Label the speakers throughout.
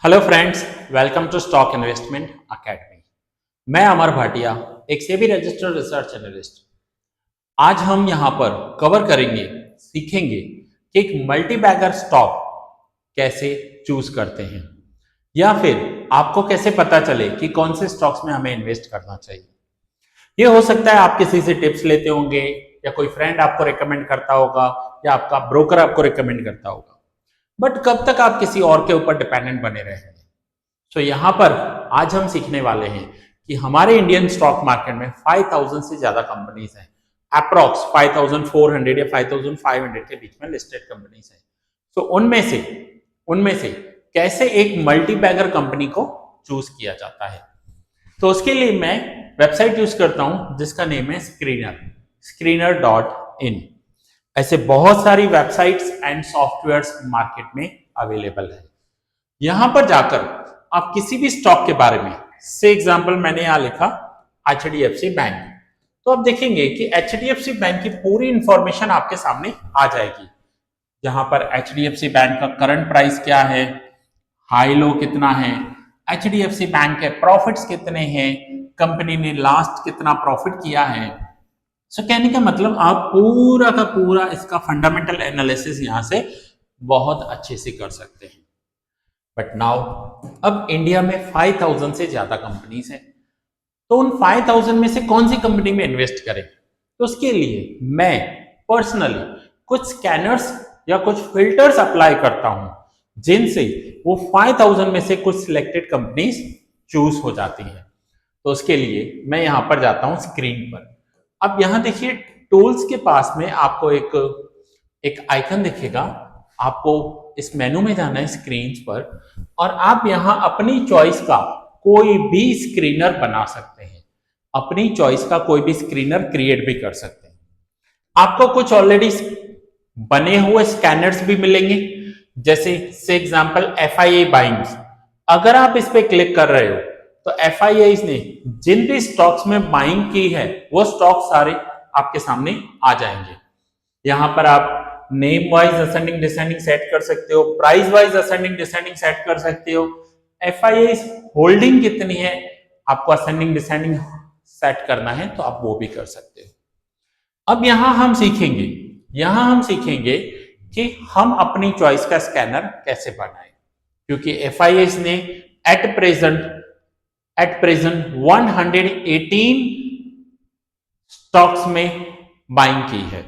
Speaker 1: Hello friends, welcome to stock investment academy. मैं अमर भाटिया, एक SEBI registered research analyst. आज हम यहाँ पर कवर करेंगे, सीखेंगे कि एक मल्टी बैगर स्टॉक कैसे चूज करते हैं या फिर आपको कैसे पता चले कि कौन से स्टॉक्स में हमें इन्वेस्ट करना चाहिए। ये हो सकता है आप किसी से टिप्स लेते होंगे या कोई फ्रेंड आपको रिकमेंड करता होगा या आपका ब्रोकर आपको रिकमेंड करता होगा, बट कब तक आप किसी और के ऊपर डिपेंडेंट बने रहेंगे। तो यहाँ पर आज हम सीखने वाले हैं कि हमारे इंडियन स्टॉक मार्केट में 5000 से ज्यादा कंपनीज हैं, अप्रॉक्स 5400 या 5500 के बीच में लिस्टेड कंपनीज हैं। तो उनमें से कैसे एक मल्टी बैगर कंपनी को चूज किया जाता है, तो उसके लिए मैं वेबसाइट यूज करता हूं जिसका नेम है screener.in। ऐसे बहुत सारी वेबसाइट्स एंड सॉफ्टवेयर्स मार्केट में अवेलेबल है। यहां पर जाकर आप किसी भी स्टॉक के बारे में, से एग्जांपल मैंने यहां लिखा HDFC बैंक, तो आप देखेंगे कि HDFC बैंक की पूरी इंफॉर्मेशन आपके सामने आ जाएगी। जहां पर HDFC बैंक का करंट प्राइस क्या है, हाई लो कितना है, HDFC बैंक के प्रॉफिट्स कितने हैं, कंपनी ने लास्ट कितना प्रॉफिट किया है। सो कहने का मतलब आप पूरा का पूरा इसका फंडामेंटल एनालिसिस यहां से बहुत अच्छे से कर सकते हैं। बट नाउ अब इंडिया में 5000 से ज्यादा कंपनीज हैं, तो उन 5000 में से कौन सी कंपनी में इन्वेस्ट करें। तो उसके लिए मैं पर्सनली कुछ स्कैनर्स या कुछ फिल्टर्स अप्लाई करता हूं जिनसे वो 5000 में से कुछ सिलेक्टेड कंपनीज चूज हो जाती हैं। तो उसके लिए मैं यहां पर जाता हूं स्क्रीन पर। अब यहां देखिए, टूल्स के पास में आपको एक आइकन दिखेगा। आपको इस मेनू में जाना है स्क्रीन पर, और आप यहां अपनी चॉइस का कोई भी स्क्रीनर बना सकते हैं, अपनी चॉइस का कोई भी स्क्रीनर क्रिएट भी कर सकते हैं। आपको कुछ ऑलरेडी बने हुए स्कैनर्स भी मिलेंगे, जैसे से एग्जांपल FIA बाइंग्स। अगर आप इस पे क्लिक कर रहे हो तो FIAs ने जिन भी स्टॉक्स में बाइंग की है वो स्टॉक सारे आपके सामने आ जाएंगे। यहां पर आप name wise ascending descending set कर सकते हो, price wise ascending descending set कर सकते हो, FIAs होल्डिंग कितनी है आपको असेंडिंग डिसेंडिंग सेट करना है तो आप वो भी कर सकते हो। अब यहां हम सीखेंगे कि हम अपनी चॉइस का स्कैनर कैसे बनाएं, क्योंकि FIAs ने एट प्रेजेंट 118 स्टॉक्स में बाइंग की है।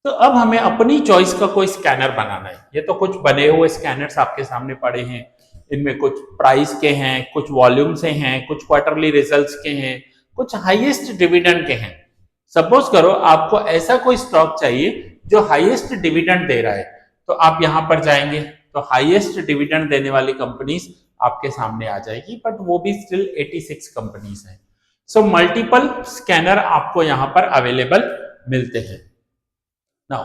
Speaker 1: तो अब हमें अपनी चॉइस का कोई स्कैनर बनाना है। ये तो कुछ बने हुए स्कैनर्स आपके सामने पड़े हैं, इनमें कुछ प्राइस के हैं, कुछ वॉल्यूम से हैं, कुछ क्वार्टरली रिजल्ट्स के हैं, कुछ हाईएस्ट डिविडेंड के हैं। सपोज करो आपको ऐसा कोई स्टॉक चाहिए जो हाईएस्ट डिविडेंड दे रहा है, तो आप यहां पर जाएंगे तो हाईएस्ट डिविडेंड देने वाली कंपनीज आपके सामने आ जाएगी, बट वो भी स्टिल 86 कंपनीज हैं। सो मल्टीपल स्कैनर आपको यहां पर अवेलेबल मिलते हैं। नाउ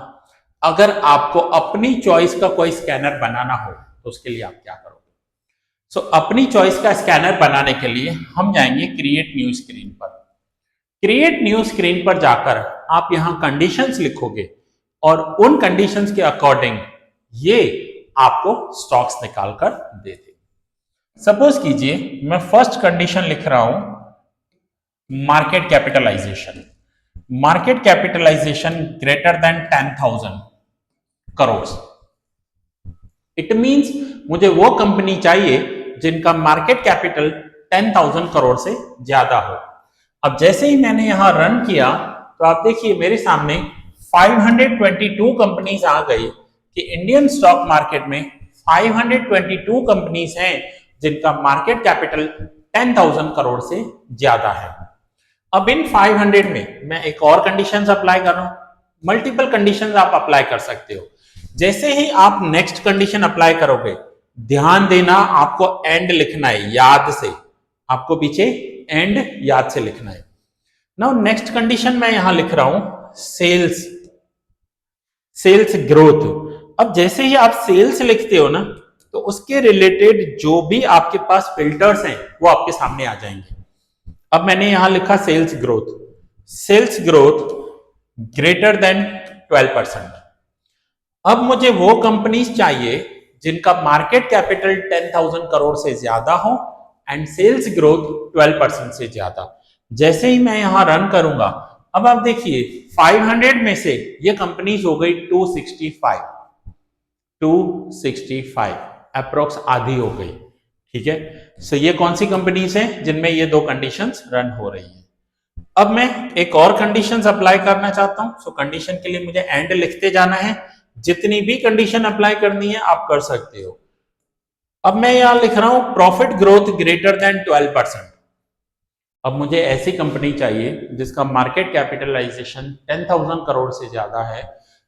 Speaker 1: अगर आपको अपनी चॉइस का कोई स्कैनर बनाना हो तो उसके लिए आप क्या करोगे। अपनी चॉइस का स्कैनर बनाने के लिए हम जाएंगे क्रिएट न्यू स्क्रीन पर। क्रिएट न्यू स्क्रीन पर जाकर आप यहां कंडीशंस लिखोगे और उन कंडीशंस के अकॉर्डिंग ये आपको स्टॉक्स निकाल कर देते। सपोज कीजिए मैं फर्स्ट कंडीशन लिख रहा हूं market capitalisation. Market capitalisation greater than 10,000 crore. It means मुझे वो कंपनी चाहिए जिनका मार्केट कैपिटल 10,000 करोड़ से ज्यादा हो। अब जैसे ही मैंने यहां रन किया तो आप देखिए मेरे सामने 522 कंपनीज आ गई कि इंडियन स्टॉक मार्केट में 522 कंपनीज हैं जिनका मार्केट कैपिटल 10,000 करोड़ से ज्यादा है। अब इन 500 में मैं एक और कंडीशंस अप्लाई कर रहा हूं। मल्टीपल कंडीशंस आप अप्लाई कर सकते हो। जैसे ही आप नेक्स्ट कंडीशन अप्लाई करोगे, ध्यान देना आपको एंड लिखना है, याद से आपको पीछे एंड याद से लिखना है। नाउ नेक्स्ट कंडीशन मैं यहां लिख रहा हूं सेल्स ग्रोथ। अब जैसे ही आप सेल्स लिखते हो ना तो उसके रिलेटेड जो भी आपके पास फिल्टर्स हैं वो आपके सामने आ जाएंगे। अब मैंने यहां लिखा सेल्स ग्रोथ ग्रेटर देन 12%। अब मुझे वो कंपनीज चाहिए जिनका मार्केट कैपिटल 10,000 करोड़ से ज्यादा हो एंड सेल्स ग्रोथ 12% से ज्यादा। जैसे ही मैं यहां रन करूंगा, अब आप देखिए 500 में से ये कंपनीज हो गई 265 अप्रोक्स आधी हो गई। ठीक है, सो ये कौन सी कंपनीज हैं जिनमें ये दो कंडीशंस रन हो रही हैं। अब मैं एक और कंडीशंस अप्लाई करना चाहता हूं। सो कंडीशन के लिए मुझे एंड लिखते जाना है, जितनी भी कंडीशन अप्लाई करनी है आप कर सकते हो। अब मैं यहां लिख रहा हूं प्रॉफिट ग्रोथ ग्रेटर देन 12%। अब मुझे ऐसी कंपनी चाहिए जिसका मार्केट कैपिटलाइजेशन 10,000 करोड़ से ज्यादा है,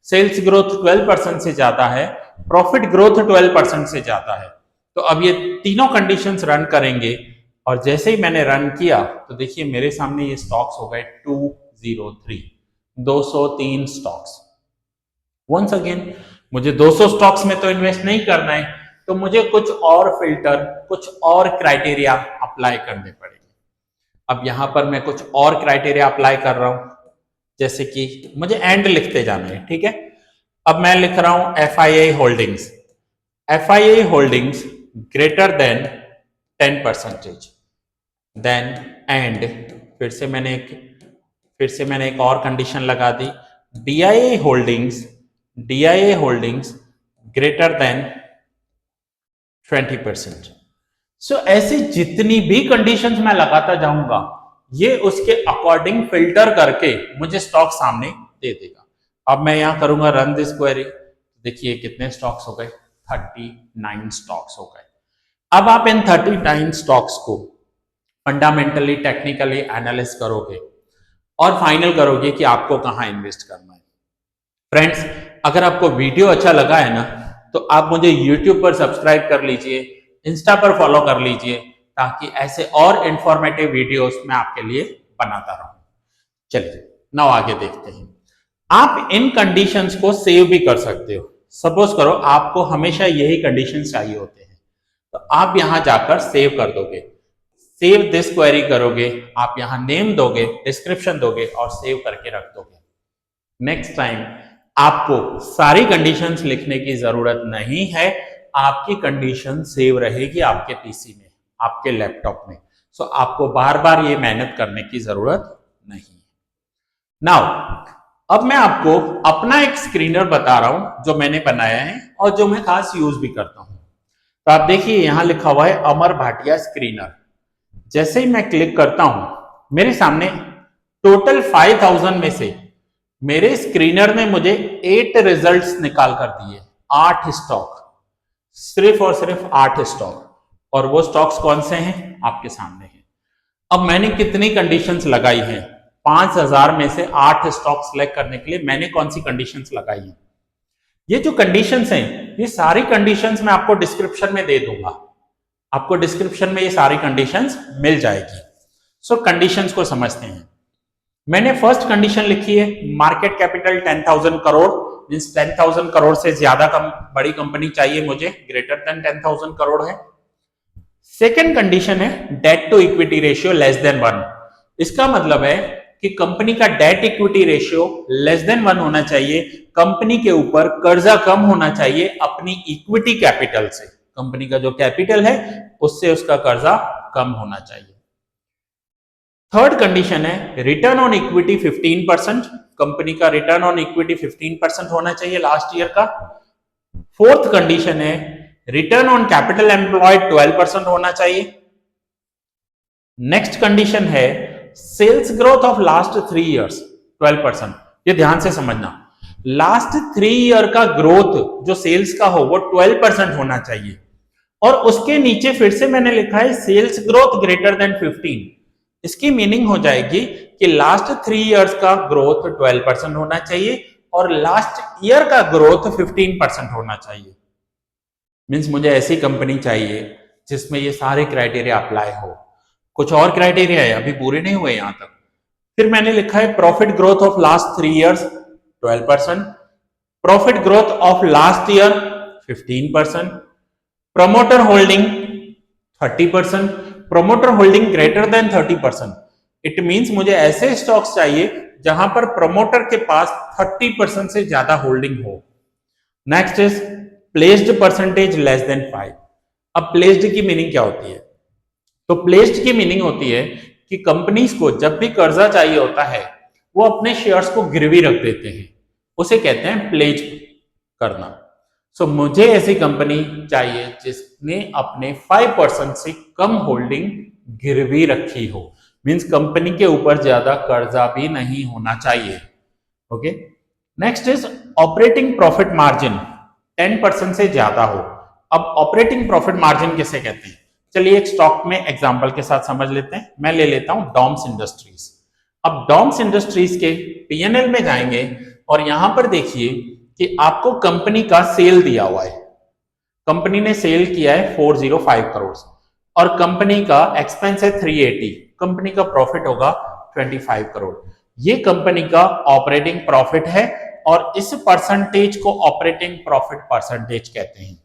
Speaker 1: सेल्स ग्रोथ 12% से ज्यादा है, प्रॉफिट ग्रोथ 12% से ज्यादा है। तो अब ये तीनों कंडीशंस रन करेंगे और जैसे ही मैंने रन किया तो देखिए मेरे सामने ये स्टॉक्स हो गए 203 स्टॉक्स। वंस अगेन मुझे 200 स्टॉक्स में तो इन्वेस्ट नहीं करना है, तो मुझे कुछ और फिल्टर, कुछ और क्राइटेरिया अप्लाई करने पड़ेंगे। अब यहां पर मैं कुछ और क्राइटेरिया अप्लाई कर रहा हूं, जैसे कि मुझे एंड लिखते जाना है। ठीक है, अब मैं लिख रहा हूं FII holdings greater than 10%, then and फिर से मैंने एक और कंडीशन लगा दी, DIA holdings greater than 20%। So ऐसी जितनी भी कंडीशंस मैं लगाता जाऊंगा, ये उसके अकॉर्डिंग फिल्टर करके मुझे स्टॉक सामने दे देगा। अब मैं यहां करूंगा रन दिस क्वेरी, देखिए कितने स्टॉक्स हो गए, 39 स्टॉक्स हो गए। अब आप इन 39 स्टॉक्स को फंडामेंटली, टेक्निकली एनालिसिस करोगे और फाइनल करोगे कि आपको कहां इन्वेस्ट करना है। फ्रेंड्स, अगर आपको वीडियो अच्छा लगा है ना, तो आप मुझे YouTube पर सब्सक्राइब कर लीजिए, इंस्टा पर फॉलो कर लीजिए, ताकि ऐसे और इंफॉर्मेटिव वीडियोस मैं आपके लिए बनाता रहूं। चलिए नाउ आगे देखते हैं। आप इन कंडीशंस को सेव भी कर सकते हो। सपोज करो आपको हमेशा यही कंडीशंस चाहिए होते हैं, तो आप यहां जाकर सेव कर दोगे, सेव दिस क्वेरी करोगे, आप यहां नेम दोगे, डिस्क्रिप्शन दोगे और सेव करके रख दोगे। नेक्स्ट टाइम आपको सारी कंडीशंस लिखने की जरूरत नहीं है, आपकी कंडीशन सेव रहेगी आपके पीसी में, आपके लैपटॉप में। सो आपको बार बार ये मेहनत करने की जरूरत नहीं है। नाउ अब मैं आपको अपना एक स्क्रीनर बता रहा हूं जो मैंने बनाया है और जो मैं खास यूज भी करता हूं। तो आप देखिए यहां लिखा हुआ है अमर भाटिया स्क्रीनर। जैसे ही मैं क्लिक करता हूं, मेरे सामने टोटल 5000 में से मेरे स्क्रीनर ने मुझे 8 रिजल्ट्स निकाल कर दिए, 8 स्टॉक, सिर्फ और सिर्फ 8 स्टॉक। और वो स्टॉक्स कौन से हैं आपके सामने हैं। अब मैंने कितनी कंडीशंस लगाई हैं, 5000 में से 8 स्टॉक सिलेक्ट करने के लिए मैंने कौन सी कंडीशंस लगाई हैं। ये जो कंडीशंस हैं, ये सारी कंडीशंस मैं आपको डिस्क्रिप्शन में दे दूंगा, आपको डिस्क्रिप्शन में ये सारी कंडीशंस मिल जाएगी। सो कंडीशंस को समझते हैं। मैंने फर्स्ट कंडीशन लिखी है market capital 10,000 crore, means 10,000 crore से ज्यादा बड़ी कंपनी चाहिए मुझे, ग्रेटर देन 10,000 करोड़ है। सेकेंड कंडीशन है debt to equity ratio less than 1। इसका मतलब है कि कंपनी का debt equity ratio less than 1 होना चाहिए, कंपनी के ऊपर कर्जा कम होना चाहिए अपनी इक्विटी कैपिटल से, कंपनी का जो कैपिटल है उससे उसका कर्जा कम होना चाहिए। थर्ड कंडीशन है रिटर्न ऑन इक्विटी 15%, कंपनी का रिटर्न ऑन इक्विटी 15% होना चाहिए लास्ट ईयर का। फोर्थ कंडीशन है रिटर्न ऑन कैपिटल एम्प्लॉयड 12% होना चाहिए। नेक्स्ट कंडीशन है sales growth of last 3 years 12%। ये ध्यान से समझना, लास्ट 3 ईयर का ग्रोथ जो सेल्स का हो वो 12% होना चाहिए। और उसके नीचे फिर से मैंने लिखा है सेल्स ग्रोथ ग्रेटर देन 15। इसकी मीनिंग हो जाएगी कि लास्ट 3 इयर्स का ग्रोथ 12% होना चाहिए और लास्ट ईयर का ग्रोथ 15% होना चाहिए। मींस मुझे ऐसी कंपनी चाहिए जिसमें ये सारे क्राइटेरिया अप्लाई हो। कुछ और क्राइटेरिया है अभी पूरे नहीं हुए यहां तक। फिर मैंने लिखा है profit growth of last 3 years 12%, profit growth of last year 15%, promoter holding 30%, promoter holding greater than 30%। It means मुझे ऐसे स्टॉक्स चाहिए जहां पर प्रमोटर के पास 30% से ज्यादा होल्डिंग हो। Next is placed percentage less than 5। अब प्लेस्ड की मीनिंग क्या होती है? तो प्लेस्ड की मीनिंग होती है कि कंपनीज को जब भी कर्जा चाहिए होता है वो अपने शेयर्स को गिरवी रख देते हैं, उसे कहते हैं प्लेज करना। सो मुझे ऐसी कंपनी चाहिए जिसने अपने 5% से कम होल्डिंग गिरवी रखी हो, मींस कंपनी के ऊपर ज्यादा कर्जा भी नहीं होना चाहिए। Okay, next is operating profit margin 10% से ज्यादा हो। अब ऑपरेटिंग प्रॉफिट मार्जिन किसे कहते हैं? चलिए एक स्टॉक में एग्जांपल के साथ समझ लेते हैं। मैं ले लेता हूं डॉम्स इंडस्ट्रीज। अब डॉम्स इंडस्ट्रीज के पीएनएल में जाएंगे और यहां पर देखिए कि आपको कंपनी का सेल दिया हुआ है। कंपनी ने सेल किया है 405 करोड़ और कंपनी का एक्सपेंस है 380, कंपनी का प्रॉफिट होगा 25 करोड़। ये कंपनी का ऑपरेटिंग प्रॉफिट है और इस परसेंटेज को ऑपरेटिंग प्रॉफिट परसेंटेज कहते हैं।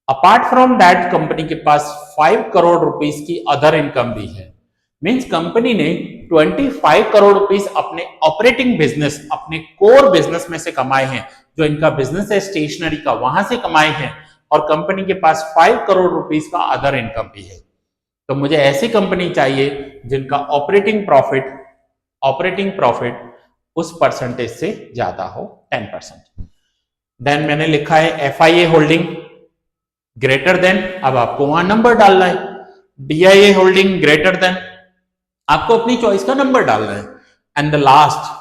Speaker 1: अपार्ट फ्रॉम दैट कंपनी के पास 5 करोड़ रुपीस की अदर इनकम भी है, मींस कंपनी ने 25 करोड़ रुपीस अपने ऑपरेटिंग बिजनेस, अपने कोर बिजनेस में से कमाए हैं। जो इनका बिजनेस है स्टेशनरी का, वहां से कमाए हैं और कंपनी के पास 5 करोड़ रुपीस का अदर इनकम भी है। तो मुझे ऐसी कंपनी चाहिए जिनका ऑपरेटिंग प्रॉफिट उस परसेंटेज से ज्यादा हो 10%। देन मैंने लिखा है FIA होल्डिंग ग्रेटर देन, अब आपको वहां नंबर डालना है। DIA होल्डिंग ग्रेटर देन, आपको अपनी चॉइस का नंबर डालना है। And the last,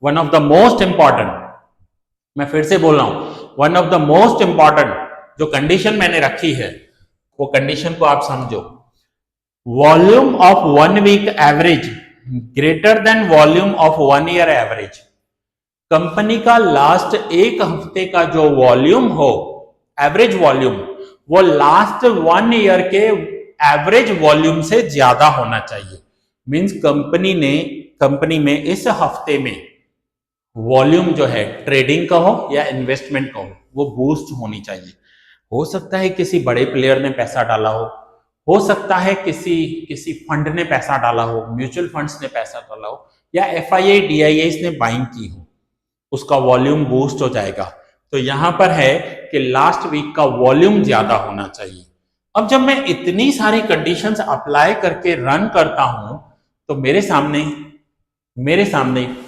Speaker 1: one of the most important, मैं फिर से बोल रहा हूं, one of the most important जो कंडीशन मैंने रखी है वो कंडीशन को आप समझो। Volume of 1 week average greater than volume of 1 year average. Company का लास्ट एक हफ्ते का जो वॉल्यूम हो, एवरेज वॉल्यूम, वो लास्ट 1 ईयर के एवरेज वॉल्यूम से ज्यादा होना चाहिए। मींस कंपनी में इस हफ्ते में वॉल्यूम जो है, ट्रेडिंग का हो या इन्वेस्टमेंट का वो बूस्ट होनी चाहिए। हो सकता है किसी बड़े प्लेयर ने पैसा डाला हो सकता है किसी फंड ने पैसा डाला हो, म्यूचुअल फंड्स ने पैसा डाला हो, या FIA DIAs ने बाइंग की हो, उसका वॉल्यूम बूस्ट हो जाएगा। तो यहां पर है कि लास्ट वीक का वॉल्यूम ज्यादा होना चाहिए। अब जब मैं इतनी सारी कंडीशंस अप्लाई करके रन करता हूं तो मेरे सामने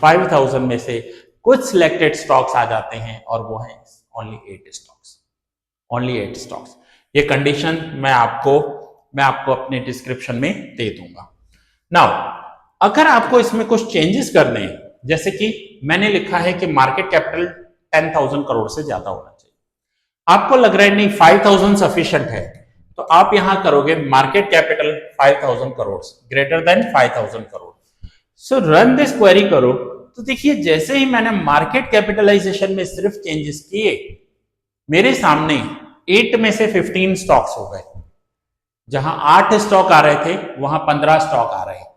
Speaker 1: 5000 में से कुछ सिलेक्टेड स्टॉक्स आ जाते हैं और वो है ओनली 8 स्टॉक्स। ये कंडीशन मैं आपको अपने डिस्क्रिप्शन में दे दूंगा। नाउ अगर आपको इसमें कुछ चेंजेस करने हैं, जैसे कि मैंने लिखा है कि मार्केट कैपिटल 10,000 करोड़ से ज्यादा होना चाहिए, आपको लग रहा है नहीं 5,000 सफिशिएंट है, तो आप यहां करोगे market capital 5,000 crore greater than 5,000 crore. So run this query करो तो देखिए जैसे ही मैंने मार्केट कैपिटलाइजेशन में सिर्फ चेंजेस किए, मेरे सामने 8 में से 15 स्टॉक्स हो गए। जहां 8 स्टॉक आ रहे थे वहां 15 स्टॉक आ रहे हैं।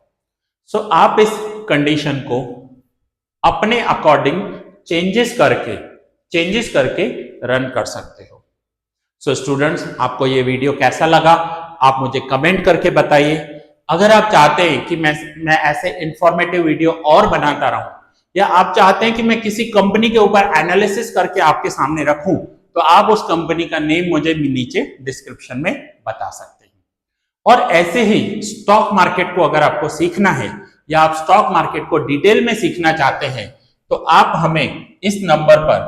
Speaker 1: सो आप इस कंडीशन को अपने अकॉर्डिंग चेंजेस करके रन कर सकते हो। सो स्टूडेंट्स, आपको ये वीडियो कैसा लगा आप मुझे कमेंट करके बताइए। अगर आप चाहते हैं कि मैं ऐसे इंफॉर्मेटिव वीडियो और बनाता रहूं, या आप चाहते हैं कि मैं किसी कंपनी के ऊपर एनालिसिस करके आपके सामने रखूं, तो आप उस कंपनी का नेम मुझे नीचे डिस्क्रिप्शन में बता सकते हैं। और ऐसे ही स्टॉक मार्केट को अगर आपको सीखना है या आप स्टॉक मार्केट को डिटेल में सीखना चाहते हैं तो आप हमें इस नंबर पर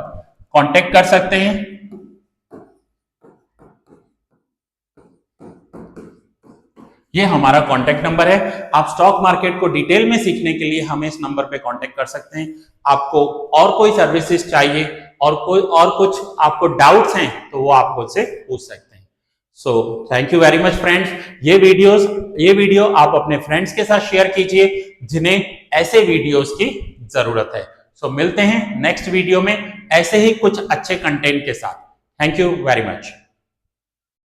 Speaker 1: कांटेक्ट कर सकते हैं। ये हमारा कांटेक्ट नंबर है। आप स्टॉक मार्केट को डिटेल में सीखने के लिए हमें इस नंबर पे कांटेक्ट कर सकते हैं। आपको और कोई सर्विसेज चाहिए और कुछ आपको डाउट्स हैं तो वो आप मुझसे पूछ सकते हैं। So thank you very much friends. ये वीडियो आप अपने फ्रेंड्स के साथ शेयर कीजिए जिन्हें ऐसे वीडियोस की जरूरत है। सो मिलते हैं नेक्स्ट वीडियो में ऐसे ही कुछ अच्छे कंटेंट के साथ। Thank you very much.